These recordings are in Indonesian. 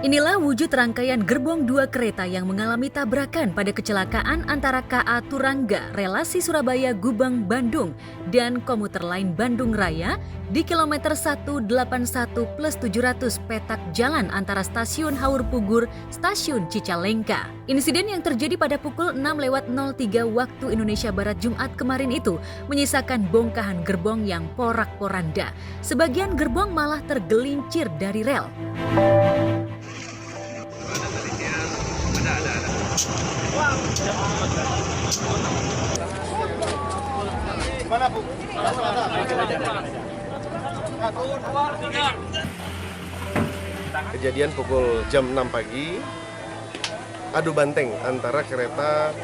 Inilah wujud rangkaian gerbong dua kereta yang mengalami tabrakan pada kecelakaan antara KA Turangga, relasi Surabaya-Gubeng, Bandung, dan komuter lain Bandung Raya di kilometer 181+700 petak jalan antara stasiun Haur Pugur, stasiun Cicalengka. Insiden yang terjadi pada pukul 6:03 waktu Indonesia Barat Jumat kemarin itu menyisakan bongkahan gerbong yang porak-poranda. Sebagian gerbong malah tergelincir dari rel. Gimana, Bu? Kejadian pukul jam 6 pagi, adu banteng antara kereta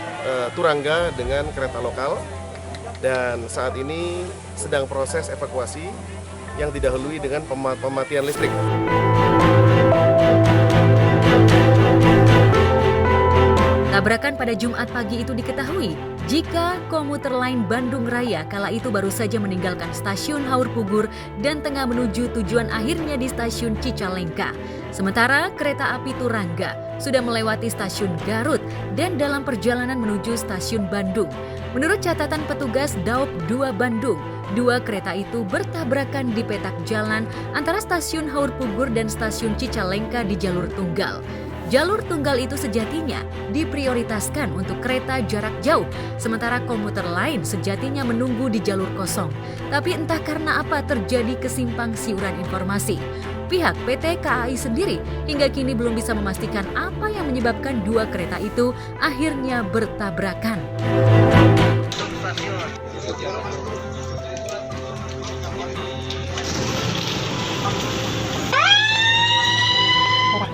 Turangga dengan kereta lokal, dan saat ini sedang proses evakuasi yang didahului dengan pematian listrik. Tabrakan pada Jumat pagi itu diketahui jika komuter lain Bandung Raya kala itu baru saja meninggalkan stasiun Haur Pugur dan tengah menuju tujuan akhirnya di stasiun Cicalengka. Sementara kereta api Turangga sudah melewati stasiun Garut dan dalam perjalanan menuju stasiun Bandung. Menurut catatan petugas Daop 2 Bandung, dua kereta itu bertabrakan di petak jalan antara stasiun Haur Pugur dan stasiun Cicalengka di jalur tunggal. Jalur tunggal itu sejatinya diprioritaskan untuk kereta jarak jauh, sementara komuter lain sejatinya menunggu di jalur kosong. Tapi entah karena apa terjadi kesimpang siuran informasi. Pihak PT KAI sendiri hingga kini belum bisa memastikan apa yang menyebabkan dua kereta itu akhirnya bertabrakan.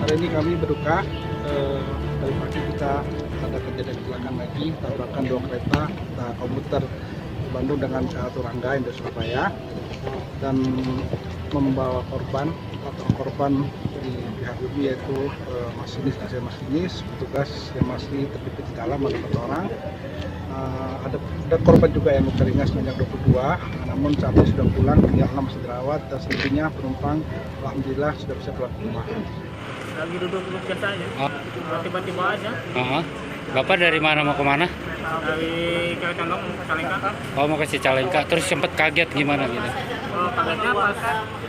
Hari ini kami berduka, dari pagi kita ada kejadian kecelakaan lagi, tabrakan dua kereta komuter Bandung dengan Turangga yang dari Surabaya, dan membawa korban di pihak ibu yaitu masinis, petugas yang masih terjepit di dalam ada 4 orang. Ada korban juga yang luka ringan sebanyak 22, namun saat ini sudah pulang, tinggal 6 masih dirawat, dan selebihnya penumpang alhamdulillah sudah bisa pulang ke rumah. Lagi duduk biasa aja, tiba-tiba aja. Bapak dari mana mau kemana? Dari Cicalengka mau ke Cicalengka. Oh, mau ke Cicalengka, terus sempat kaget gimana gitu? Kagetnya pas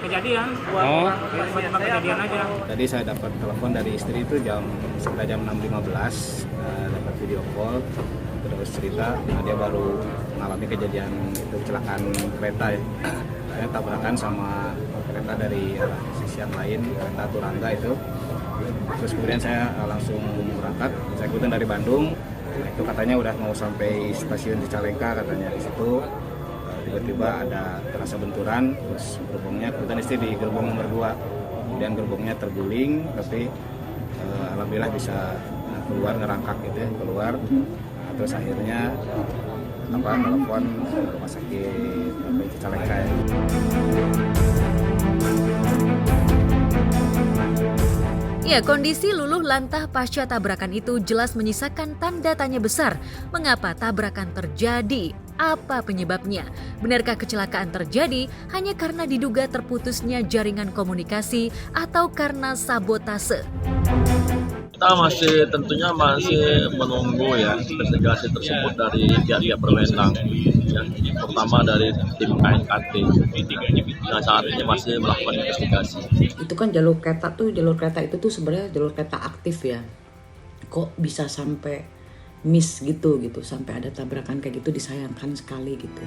kejadian, tiba-tiba kejadian aja. Tadi saya dapat telepon dari istri itu sekitar jam 6.15, dapat video call, terus cerita dia baru mengalami kejadian itu kecelakaan kereta ya. Saya tabrakan sama kereta dari sisi yang lain, kereta Turangga itu. Terus kemudian saya langsung berangkat, saya ikutin dari Bandung. Itu katanya udah mau sampai stasiun Cicalengka katanya. Di situ tiba-tiba ada terasa benturan, terus gerbongnya kebetulan istri di gerbong nomor 2. Kemudian gerbongnya terguling, tapi alhamdulillah bisa keluar, ngerangkak gitu ya, keluar. Terus akhirnya telepon rumah sakit Cicalengka ya. Ya, kondisi luluh lantah pasca tabrakan itu jelas menyisakan tanda tanya besar. Mengapa tabrakan terjadi? Apa penyebabnya? Benarkah kecelakaan terjadi hanya karena diduga terputusnya jaringan komunikasi atau karena sabotase? Kita tentunya masih menunggu ya investigasi tersebut dari pihak berwenang, ya, terutama dari tim KNKT. Nah, saat ini masih melakukan investigasi. Itu kan jalur kereta itu tuh sebenarnya jalur kereta aktif ya. Kok bisa sampai miss gitu sampai ada tabrakan kayak gitu, disayangkan sekali gitu.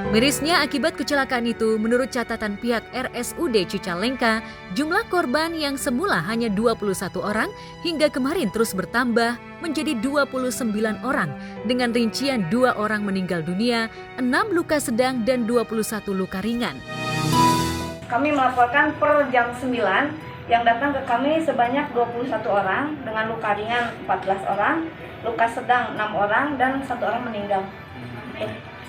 Mirisnya akibat kecelakaan itu, menurut catatan pihak RSUD Cicalengka, jumlah korban yang semula hanya 21 orang hingga kemarin terus bertambah menjadi 29 orang dengan rincian 2 orang meninggal dunia, 6 luka sedang dan 21 luka ringan. Kami melaporkan per jam 9 yang datang ke kami sebanyak 21 orang dengan luka ringan 14 orang, luka sedang 6 orang dan 1 orang meninggal.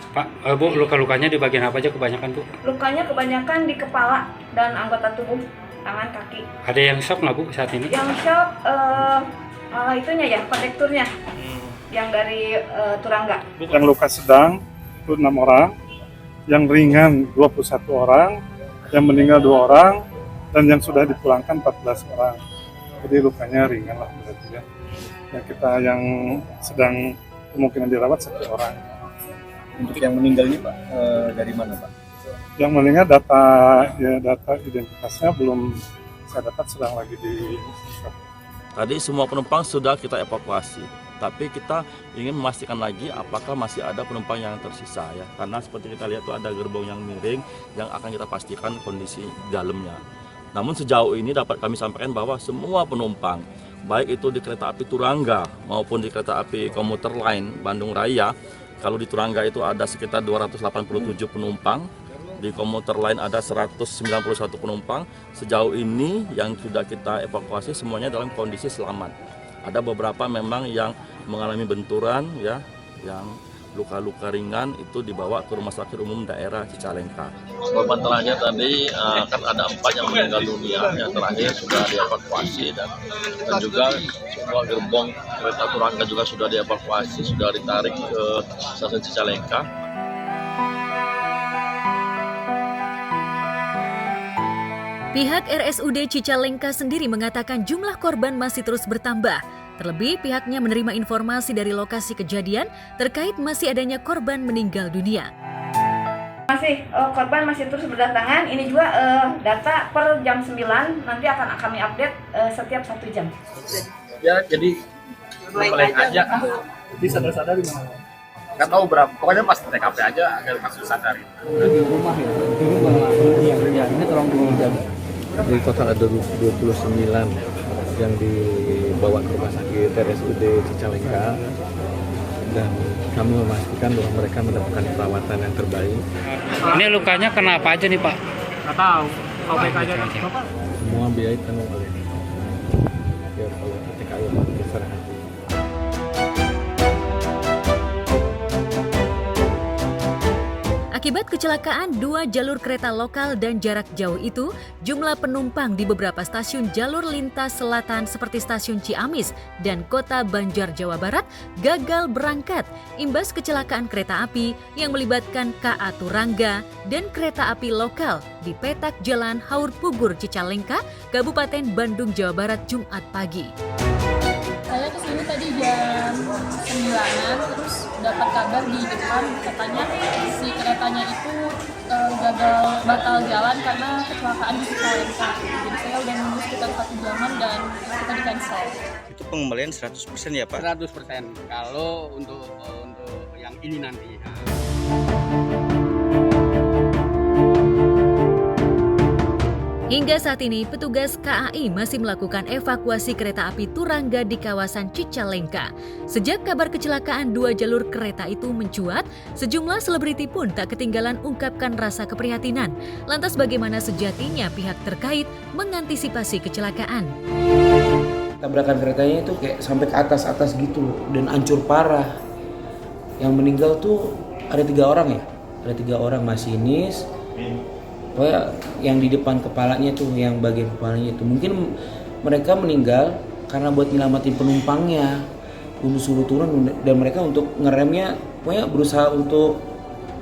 Pak, Bu, luka-lukanya di bagian apa aja kebanyakan, Bu? Lukanya kebanyakan di kepala dan anggota tubuh, tangan, kaki. Ada yang shock nggak, Bu, saat ini? Yang shock itunya ya, kondekturnya yang dari Turangga. Yang luka sedang itu 6 orang, yang ringan 21 orang, yang meninggal 2 orang, dan yang sudah dipulangkan 14 orang. Jadi lukanya ringan lah berarti ya. Yang kita yang sedang kemungkinan dirawat 1 orang. Untuk yang meninggal ini Pak, dari mana Pak? Yang meninggal data identitasnya belum saya dapat, sedang lagi di. Tadi semua penumpang sudah kita evakuasi, tapi kita ingin memastikan lagi apakah masih ada penumpang yang tersisa ya. Karena seperti kita lihat tuh ada gerbong yang miring yang akan kita pastikan kondisi dalamnya. Namun sejauh ini dapat kami sampaikan bahwa semua penumpang, baik itu di kereta api Turangga maupun di kereta api komuter lain Bandung Raya, kalau di Turangga itu ada sekitar 287 penumpang, di komuter lain ada 191 penumpang. Sejauh ini yang sudah kita evakuasi semuanya dalam kondisi selamat. Ada beberapa memang yang mengalami benturan ya, yang luka-luka ringan itu dibawa ke Rumah Sakit Umum Daerah Cicalengka. Korban terakhir tadi kan ada 4 yang meninggal dunia, yang terakhir sudah dievakuasi dan juga semua gerbong kereta Turangga juga sudah dievakuasi, sudah ditarik ke stasiun Cicalengka. Pihak RSUD Cicalengka sendiri mengatakan jumlah korban masih terus bertambah. Terlebih pihaknya menerima informasi dari lokasi kejadian terkait masih adanya korban meninggal dunia. Korban masih terus berdatangan. Ini juga data per jam 9 nanti akan kami update setiap 1 jam. Ya jadi balik aja. Jadi sadar-sadar di mana? Nggak tahu berapa, pokoknya pas TKP aja agar langsung sadar. Di rumah ya, di rumah. Iya, ini tolong dijaga. Di total ada 29 yang dibawa ke rumah sakit RSUD Cicalengka, dan kami memastikan bahwa mereka mendapatkan perawatan yang terbaik. Ini lukanya kenapa aja nih Pak? Nggak tahu, baik aja. Semua biaya ditanggung oleh TKI Serang. Akibat kecelakaan 2 jalur kereta lokal dan jarak jauh itu, jumlah penumpang di beberapa stasiun jalur lintas selatan seperti stasiun Ciamis dan kota Banjar, Jawa Barat gagal berangkat imbas kecelakaan kereta api yang melibatkan KA Turangga dan kereta api lokal di petak Jalan Haur Pugur Cicalengka, Kabupaten Bandung, Jawa Barat, Jumat pagi. Saya kesini tadi jam 9-an, terus dapat kabar di depan katanya si keretanya itu batal jalan karena kecelakaan di Cicalengka. Jadi saya udah nunggu sekitar 1 jaman dan kita di cancel. Itu pengembalian 100% ya Pak? 100% kalau untuk yang ini nanti. Hingga saat ini, petugas KAI masih melakukan evakuasi kereta api Turangga di kawasan Cicalengka. Sejak kabar kecelakaan 2 jalur kereta itu mencuat, sejumlah selebriti pun tak ketinggalan ungkapkan rasa keprihatinan. Lantas bagaimana sejatinya pihak terkait mengantisipasi kecelakaan? Tabrakan keretanya itu kayak sampai ke atas gitu dan hancur parah. Yang meninggal tuh ada 3 orang ya, ada 3 orang masinis. Pokoknya yang di depan kepalanya tuh, yang bagian kepalanya itu mungkin mereka meninggal karena buat nyelamatin penumpangnya, suruh turun, dan mereka untuk ngeremnya pokoknya berusaha untuk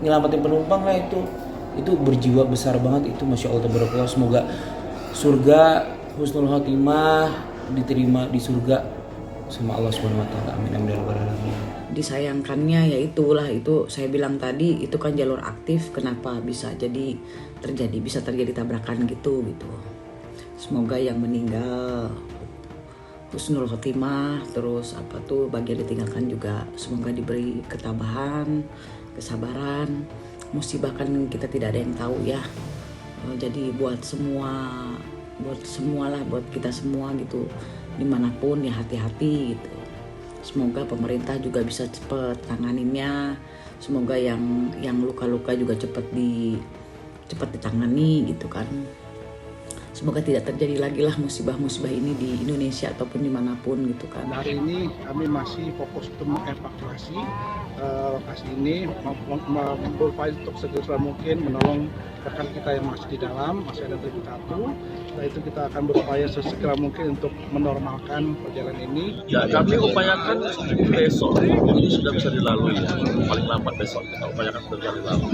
nyelamatin penumpang lah. Itu berjiwa besar banget itu, Masya Allah tabarakallah. Semoga surga husnul khotimah, diterima di surga sama Allah Subhanahu wa taala. Amin amin ya rabbal alamin. Disayangkannya ya itulah, itu saya bilang tadi, itu kan jalur aktif, kenapa bisa terjadi tabrakan gitu. Semoga yang meninggal husnul khotimah, terus bagi yang ditinggalkan juga semoga diberi ketabahan, kesabaran. Musibah kan kita tidak ada yang tahu ya. Jadi buat kita semua gitu, dimanapun ya hati-hati gitu. Semoga pemerintah juga bisa cepat tanganinnya. Semoga yang luka-luka juga cepat ditangani gitu kan. semoga tidak terjadi lagi lah musibah-musibah ini di Indonesia ataupun dimanapun gitu kan. Hari ini kami masih fokus untuk mengevakuasi lokasi ini, berupaya untuk segera mungkin menolong rekan kita yang masih di dalam, masih ada 1. Setelah itu kita akan berupaya sesegera mungkin untuk menormalkan perjalanan ini. Ya, kami upayakan besok ini sudah bisa dilalui ya, paling lambat besok kita upayakan sudah dilalui.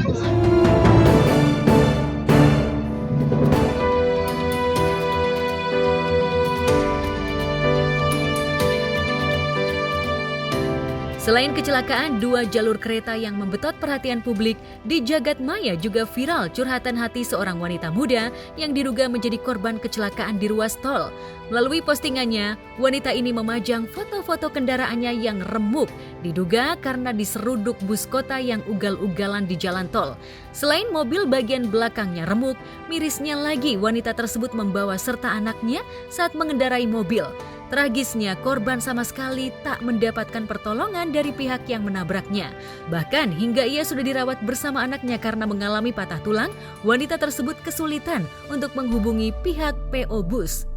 Selain kecelakaan, 2 jalur kereta yang membetot perhatian publik di jagat maya juga viral curhatan hati seorang wanita muda yang diduga menjadi korban kecelakaan di ruas tol. Melalui postingannya, wanita ini memajang foto-foto kendaraannya yang remuk, diduga karena diseruduk bus kota yang ugal-ugalan di jalan tol. Selain mobil bagian belakangnya remuk, mirisnya lagi wanita tersebut membawa serta anaknya saat mengendarai mobil. Tragisnya, korban sama sekali tak mendapatkan pertolongan dari pihak yang menabraknya. Bahkan hingga ia sudah dirawat bersama anaknya karena mengalami patah tulang, wanita tersebut kesulitan untuk menghubungi pihak PO Bus.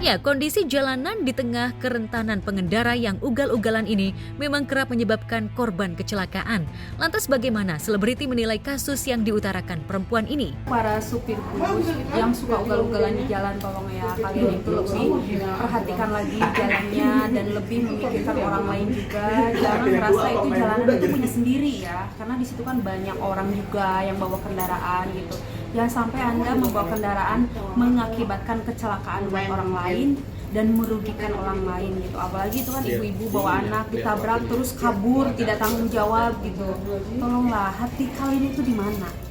Ya, kondisi jalanan di tengah kerentanan pengendara yang ugal-ugalan ini memang kerap menyebabkan korban kecelakaan. Lantas bagaimana selebriti menilai kasus yang diutarakan perempuan ini? Para supir bus yang suka ugal-ugalan di jalan, tolong ya kalian itu lebih perhatikan lagi jalannya dan lebih memikirkan orang lain juga. Jangan ngerasa itu jalanan itu punya sendiri ya, karena di situ kan banyak orang juga yang bawa kendaraan gitu. Jangan sampai Anda membawa kendaraan mengakibatkan kecelakaan buat orang lain dan merugikan orang lain gitu. Apalagi itu kan ibu-ibu bawa anak ditabrak terus kabur tidak tanggung jawab gitu. Tolonglah, hati kalian itu di mana?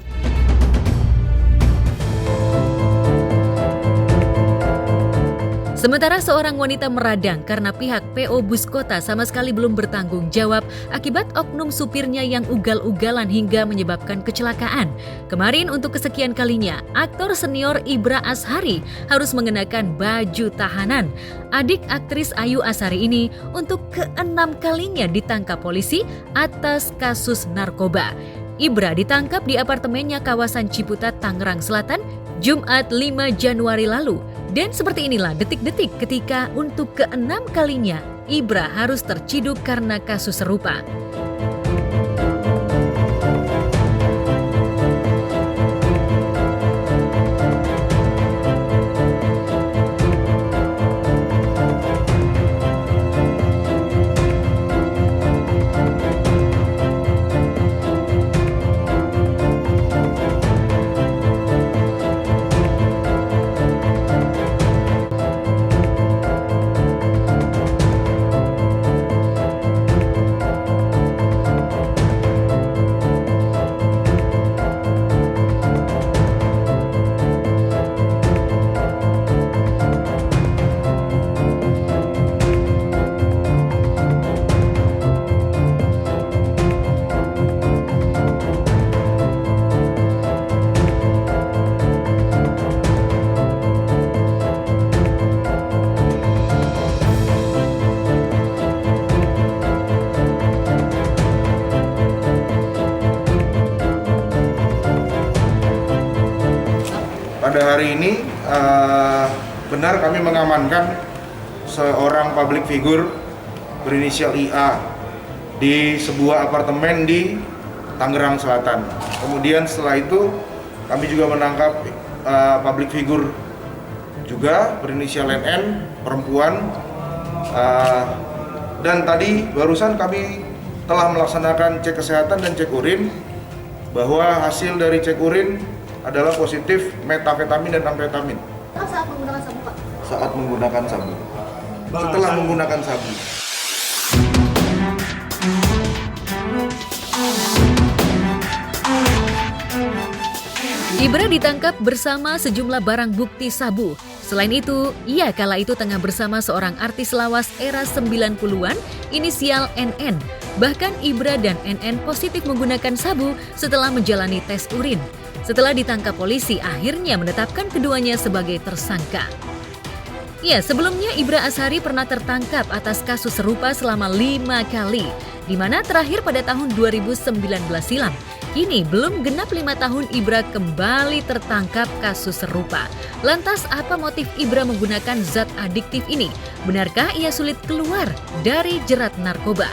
Sementara seorang wanita meradang karena pihak PO Bus Kota sama sekali belum bertanggung jawab akibat oknum supirnya yang ugal-ugalan hingga menyebabkan kecelakaan. Kemarin untuk kesekian kalinya, aktor senior Ibra Ashari harus mengenakan baju tahanan. Adik aktris Ayu Ashari ini untuk ke-6 kalinya ditangkap polisi atas kasus narkoba. Ibra ditangkap di apartemennya kawasan Ciputat, Tangerang Selatan, Jumat 5 Januari lalu. Dan seperti inilah detik-detik ketika untuk ke-6 kalinya Ibra harus terciduk karena kasus serupa. Pada hari ini benar kami mengamankan seorang public figure berinisial IA di sebuah apartemen di Tangerang Selatan. Kemudian setelah itu kami juga menangkap public figure juga berinisial NN, perempuan. Dan tadi barusan kami telah melaksanakan cek kesehatan dan cek urin, bahwa hasil dari cek urin adalah positif metafetamin dan amfetamin. Saat menggunakan sabu, Pak? Saat menggunakan sabu. Setelah menggunakan sabu. Ibra ditangkap bersama sejumlah barang bukti sabu. Selain itu, ia kala itu tengah bersama seorang artis lawas era 90-an, inisial NN. Bahkan Ibra dan NN positif menggunakan sabu setelah menjalani tes urin. Setelah ditangkap polisi, akhirnya menetapkan keduanya sebagai tersangka. Ya, sebelumnya Ibra Ashari pernah tertangkap atas kasus serupa selama 5 kali, di mana terakhir pada tahun 2019 silam. Kini belum genap 5 tahun Ibra kembali tertangkap kasus serupa. Lantas apa motif Ibra menggunakan zat adiktif ini? Benarkah ia sulit keluar dari jerat narkoba?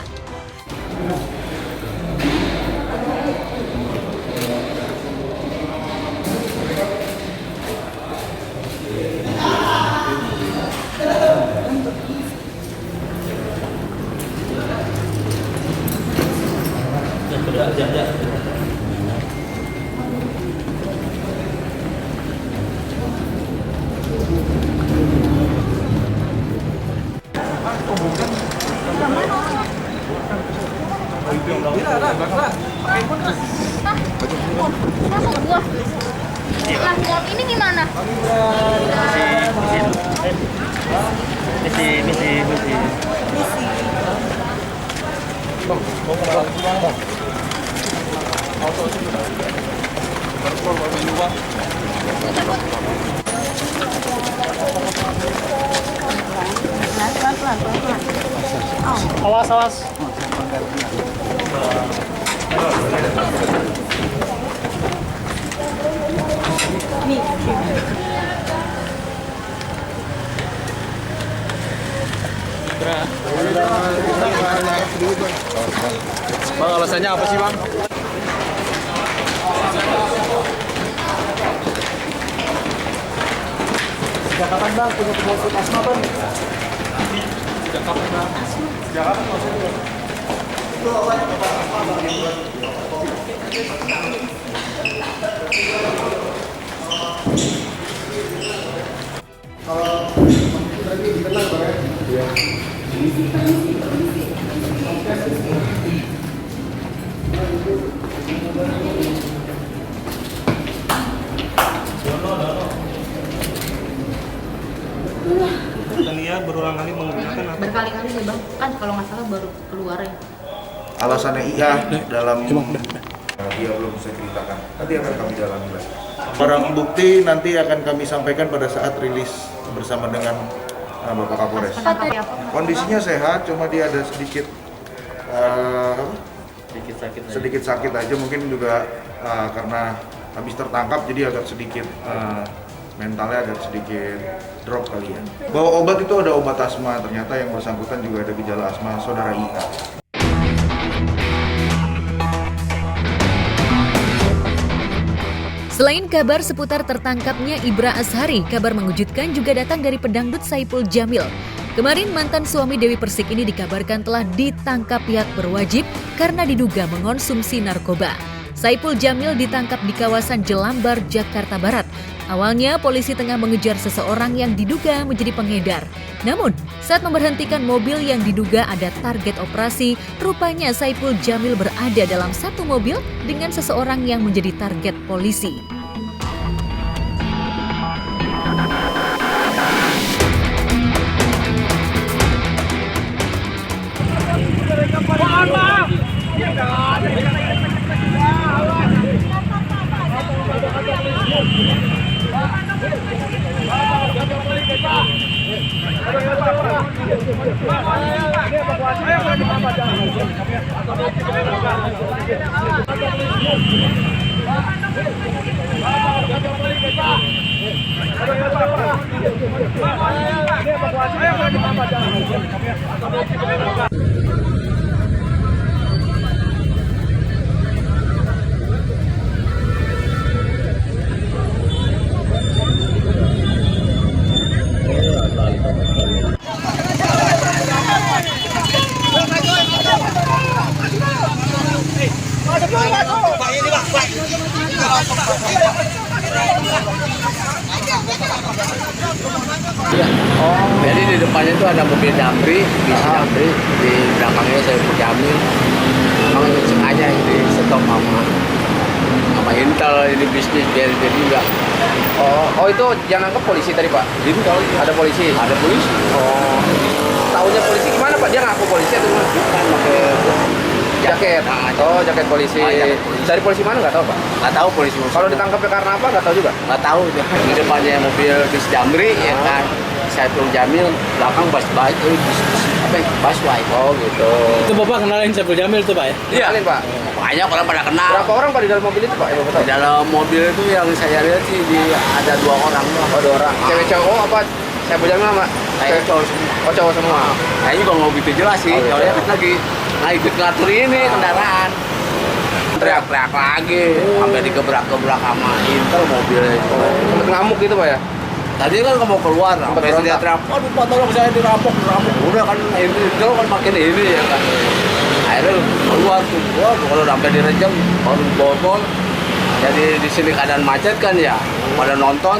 Ini gimana? Misi. Awas. Bang, alasannya apa sih, Bang? Sejak kapan Bang punya penyakit asma Bang? Sejak kapan, Bang? Sejak kapan maksudnya? Itu obat asma Bang. Kalau tadi dikenal Bang ya? Iya. Tania berulang kali menggunakan apa? Berkali-kali sih Bang, kan kalau nggak salah baru keluar ya. Alasannya iya dalam dia belum bisa ceritakan. Nanti akan kami dalami lagi. Barang bukti nanti akan kami sampaikan pada saat rilis bersama dengan Bapak Kapolres. Kondisinya sehat, cuma dia ada sedikit sakit aja. Mungkin juga karena habis tertangkap jadi agak sedikit mentalnya agak sedikit drop kali ya. Bawa obat itu ada obat asma, ternyata yang bersangkutan juga ada gejala asma saudara IA. Selain kabar seputar tertangkapnya Ibra Ashari, kabar mengejutkan juga datang dari pedangdut Saipul Jamil. Kemarin mantan suami Dewi Persik ini dikabarkan telah ditangkap pihak berwajib karena diduga mengonsumsi narkoba. Saipul Jamil ditangkap di kawasan Jelambar, Jakarta Barat. Awalnya polisi tengah mengejar seseorang yang diduga menjadi pengedar. Namun, saat memberhentikan mobil yang diduga ada target operasi, rupanya Saipul Jamil berada dalam satu mobil dengan seseorang yang menjadi target polisi. Jadi di depannya itu ada mobil Damri, bis Damri, di belakangnya Saipul Jamil. Memang sengaja di stop sama Intel ini bisnis biar jadi enggak. Oh itu yang nangkep polisi tadi Pak? Intel Ada polisi? ada polisi. Oh, tahunya polisi gimana Pak? Dia ngaku polisi atau gimana? Bukan pakai Jaket? Oh jaket polisi. jaket polisi. Dari polisi mana nggak tahu Pak? Nggak tahu polisi. Kalau ditangkapnya karena apa nggak tahu juga? nggak tahu. Di depannya mobil bis Damri ya kan. Saiful Jamil, belakang Baswai. Oh gitu. Itu Bapak kenalin Saiful Jamil tuh Pak ya? Iya Pak. Banyak orang pada kenal. Berapa orang Pak di dalam mobil itu Pak? Di dalam mobil itu yang saya lihat sih ada 2 orang. Oh 2 orang. Cewek cowok apa? Saiful Jamil sama? Saya cowok semua. Oh cowok semua. Saya juga nggak begitu jelas sih. Soalnya kan lagi ikut ngatur ini kendaraan. Teriak-teriak lagi, sampai digebrak-gebrak sama Intel mobilnya itu. Sempet ngamuk gitu Pak ya? Tadi kan mau keluar, sampai dia teriak, aduh Pak tolong saya dirampok. Udah kan Intel kan makin ini ya kan. Akhirnya keluar tuh, kalau sampai direjam, baru bobol. Jadi di sini keadaan macet kan ya, pada nonton,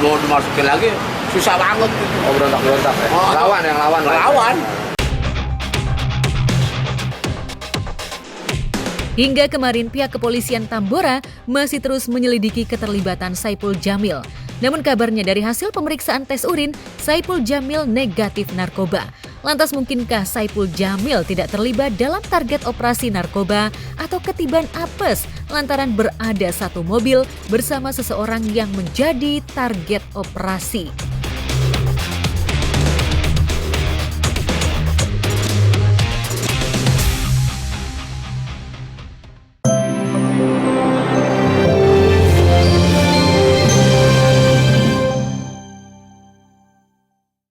mau dimasukin lagi, susah banget gitu. Oh berontak-berontak ya? Lawan. Hingga kemarin pihak kepolisian Tambora masih terus menyelidiki keterlibatan Saiful Jamil. Namun kabarnya dari hasil pemeriksaan tes urin, Saiful Jamil negatif narkoba. Lantas mungkinkah Saiful Jamil tidak terlibat dalam target operasi narkoba atau ketiban apes lantaran berada satu mobil bersama seseorang yang menjadi target operasi?